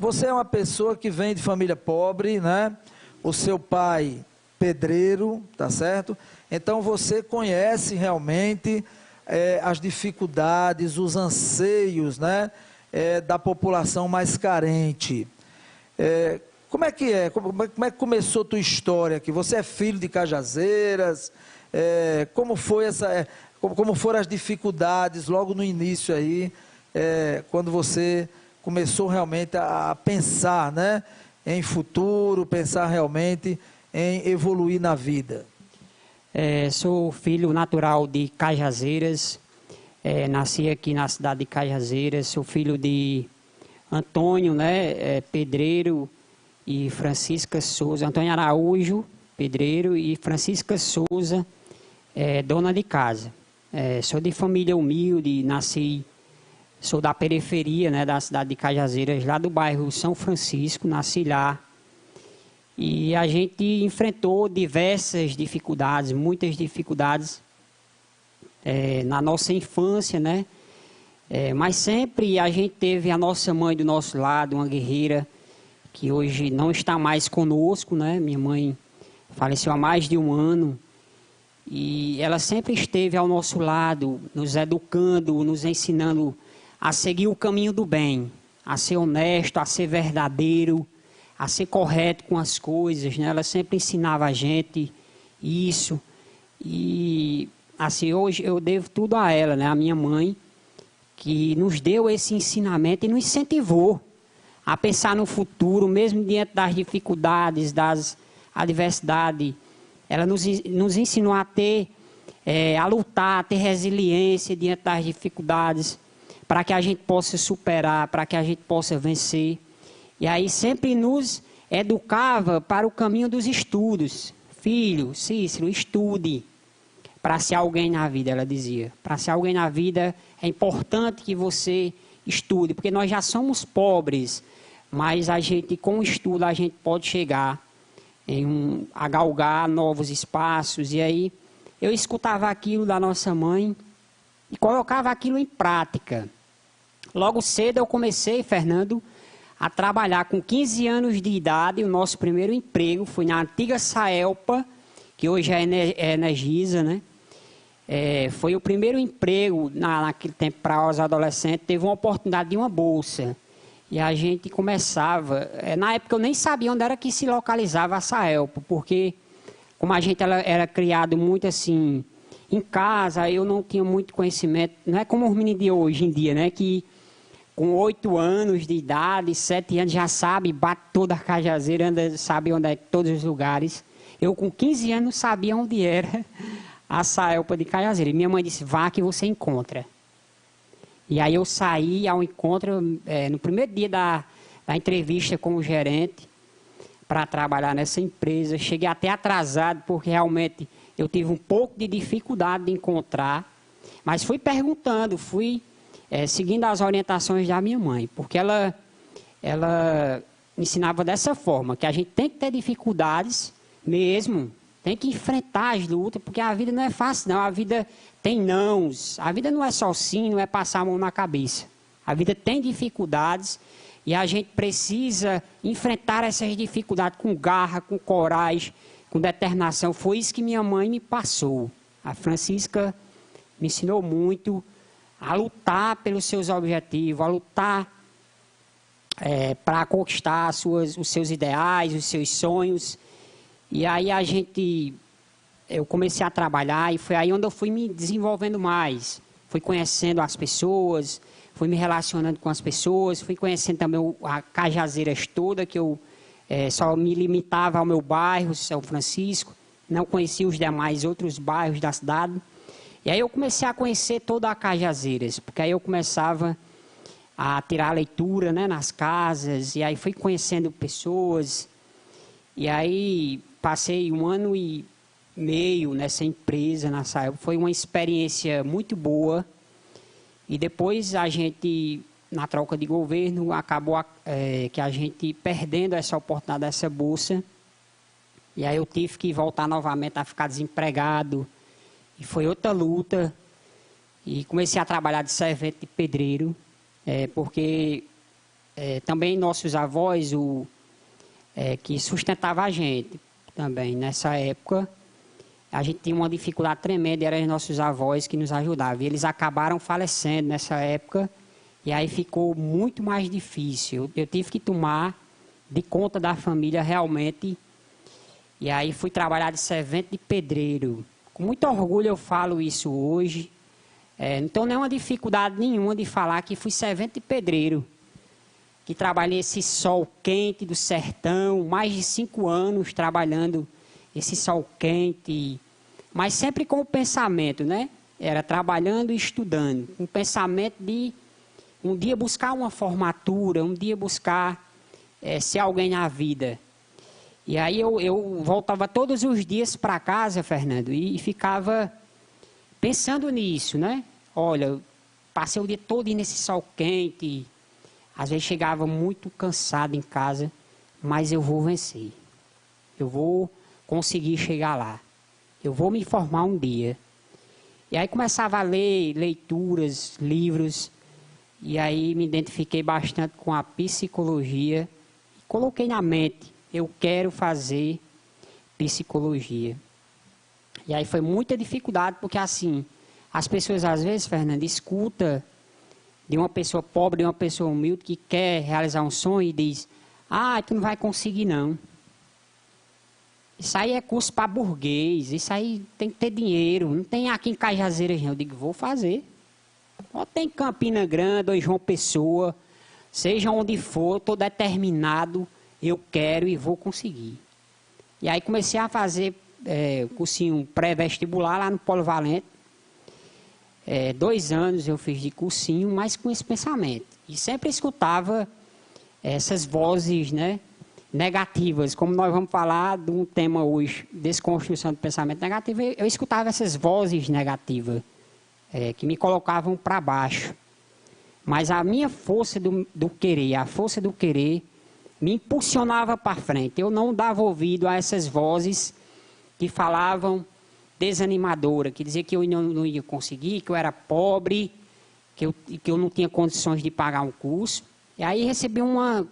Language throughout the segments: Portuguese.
você é uma pessoa que vem de família pobre, né? O seu pai pedreiro, tá certo? Então você conhece realmente as dificuldades, os anseios, né? Da população mais carente. Como é que é? Como é que começou a tua história aqui? Você é filho de Cajazeiras? Como foi como foram as dificuldades logo no início aí, quando você começou realmente a pensar, né, em futuro, pensar realmente em evoluir na vida? Sou filho natural de Cajazeiras, nasci aqui na cidade de Cajazeiras, sou filho de Antônio, né, pedreiro, e Francisca Souza, Antônio Araújo, pedreiro, e Francisca Souza, dona de casa. Sou de família humilde, sou da periferia, né, da cidade de Cajazeiras, lá do bairro São Francisco, nasci lá. E a gente enfrentou diversas dificuldades, muitas dificuldades na nossa infância, né? Mas sempre a gente teve a nossa mãe do nosso lado, uma guerreira, que hoje não está mais conosco, né? Minha mãe faleceu há mais de um ano. E ela sempre esteve ao nosso lado, nos educando, nos ensinando a seguir o caminho do bem, a ser honesto, a ser verdadeiro, a ser correto com as coisas, né? Ela sempre ensinava a gente isso. E assim, hoje eu devo tudo a ela, né? A minha mãe, que nos deu esse ensinamento e nos incentivou a pensar no futuro, mesmo diante das dificuldades, das adversidades. Ela nos ensinou a a lutar, a ter resiliência diante das dificuldades, para que a gente possa superar, para que a gente possa vencer. E aí sempre nos educava para o caminho dos estudos. Filho, Cícero, estude para ser alguém na vida, ela dizia. Para ser alguém na vida é importante que você estude, porque nós já somos pobres, mas com o estudo a gente pode chegar a galgar novos espaços. E aí eu escutava aquilo da nossa mãe e colocava aquilo em prática. Logo cedo eu comecei, Fernando, a trabalhar com 15 anos de idade. O nosso primeiro emprego foi na antiga Saelpa, que hoje é Energisa, né? Foi o primeiro emprego naquele tempo para os adolescentes. Teve uma oportunidade de uma bolsa. E a gente começava... na época eu nem sabia onde era que se localizava a Saelpa, porque como a gente era criado muito assim em casa, eu não tinha muito conhecimento. Não é como os meninos de hoje em dia, né? Que com 8 anos de idade, 7 anos, já sabe, bate toda a Cajazeira, sabe onde é todos os lugares. Eu com 15 anos sabia onde era a Saelpa de Cajazeira. E minha mãe disse, vá que você encontra. E aí eu saí ao encontro, no primeiro dia da entrevista com o gerente, para trabalhar nessa empresa. Cheguei até atrasado, porque realmente eu tive um pouco de dificuldade de encontrar. Mas fui perguntando, seguindo as orientações da minha mãe, porque ela me ensinava dessa forma, que a gente tem que ter dificuldades mesmo, tem que enfrentar as lutas, porque a vida não é fácil não, a vida tem nãos, a vida não é só sim, não é passar a mão na cabeça, a vida tem dificuldades e a gente precisa enfrentar essas dificuldades com garra, com coragem, com determinação. Foi isso que minha mãe me passou. A Francisca me ensinou muito a lutar pelos seus objetivos, a lutar para conquistar os seus ideais, os seus sonhos. E aí eu comecei a trabalhar e foi aí onde eu fui me desenvolvendo mais. Fui conhecendo as pessoas, fui me relacionando com as pessoas, fui conhecendo também a Cajazeiras toda, que eu só me limitava ao meu bairro, São Francisco, não conhecia os demais outros bairros da cidade. E aí eu comecei a conhecer toda a Cajazeiras, porque aí eu começava a tirar a leitura, né, nas casas, e aí fui conhecendo pessoas. E aí passei 1 ano e meio nessa empresa, na Saelpa. Foi uma experiência muito boa. E depois a gente, na troca de governo, acabou que a gente perdendo essa oportunidade dessa bolsa. E aí eu tive que voltar novamente a ficar desempregado. E foi outra luta. E comecei a trabalhar de servente de pedreiro, porque também nossos avós, que sustentavam a gente também. Nessa época, a gente tinha uma dificuldade tremenda, eram os nossos avós que nos ajudavam. E eles acabaram falecendo nessa época, e aí ficou muito mais difícil. Eu tive que tomar de conta da família realmente, e aí fui trabalhar de servente de pedreiro. Com muito orgulho eu falo isso hoje. Então não é uma dificuldade nenhuma de falar que fui servente de pedreiro, que trabalhei esse sol quente do sertão, mais de 5 anos trabalhando esse sol quente, mas sempre com o pensamento, né? Era trabalhando e estudando, com o pensamento de um dia buscar uma formatura, um dia buscar ser alguém na vida. E aí eu voltava todos os dias para casa, Fernando, e ficava pensando nisso, né? Olha, eu passei o dia todo nesse sol quente, às vezes chegava muito cansado em casa, mas eu vou vencer. Eu vou conseguir chegar lá. Eu vou me formar um dia. E aí começava a ler leituras, livros, e aí me identifiquei bastante com a psicologia. Coloquei na mente, eu quero fazer psicologia. E aí foi muita dificuldade, porque assim, as pessoas às vezes, Fernando, escutam de uma pessoa pobre, de uma pessoa humilde que quer realizar um sonho e diz: ah, tu não vai conseguir não. Isso aí é curso para burguês, isso aí tem que ter dinheiro, não tem aqui em Cajazeiras não. Eu digo, vou fazer. Ou tem Campina Grande, ou em João Pessoa, seja onde for, estou determinado, eu quero e vou conseguir. E aí comecei a fazer cursinho pré-vestibular lá no Polo Valente. 2 anos eu fiz de cursinho, mas com esse pensamento. E sempre escutava essas vozes, né, negativas. Como nós vamos falar de um tema hoje, desconstrução do pensamento negativo, eu escutava essas vozes negativas que me colocavam para baixo. Mas a minha força do querer, a força do querer, me impulsionava para frente. Eu não dava ouvido a essas vozes que falavam desanimadora, que dizia que eu não ia conseguir, que eu era pobre, que eu não tinha condições de pagar um curso. E aí recebi uma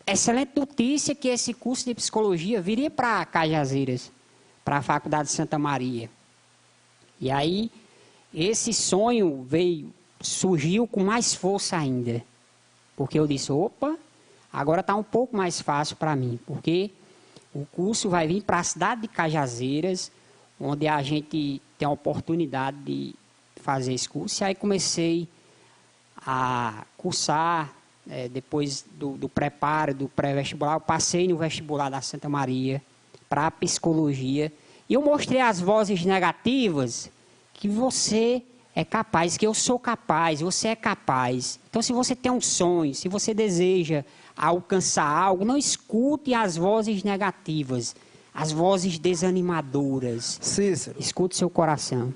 excelente notícia que esse curso de psicologia viria para Cajazeiras, para a Faculdade de Santa Maria. E aí esse sonho surgiu com mais força ainda, porque eu disse, opa, agora está um pouco mais fácil para mim, porque o curso vai vir para a cidade de Cajazeiras, onde a gente tem a oportunidade de fazer esse curso. E aí comecei a cursar, depois do preparo, do pré-vestibular, eu passei no vestibular da Santa Maria para a psicologia. E eu mostrei às vozes negativas que você é capaz, que eu sou capaz, você é capaz. Então, se você tem um sonho, se você deseja alcançar algo, não escute as vozes negativas, as vozes desanimadoras. Cícero. Escute seu coração.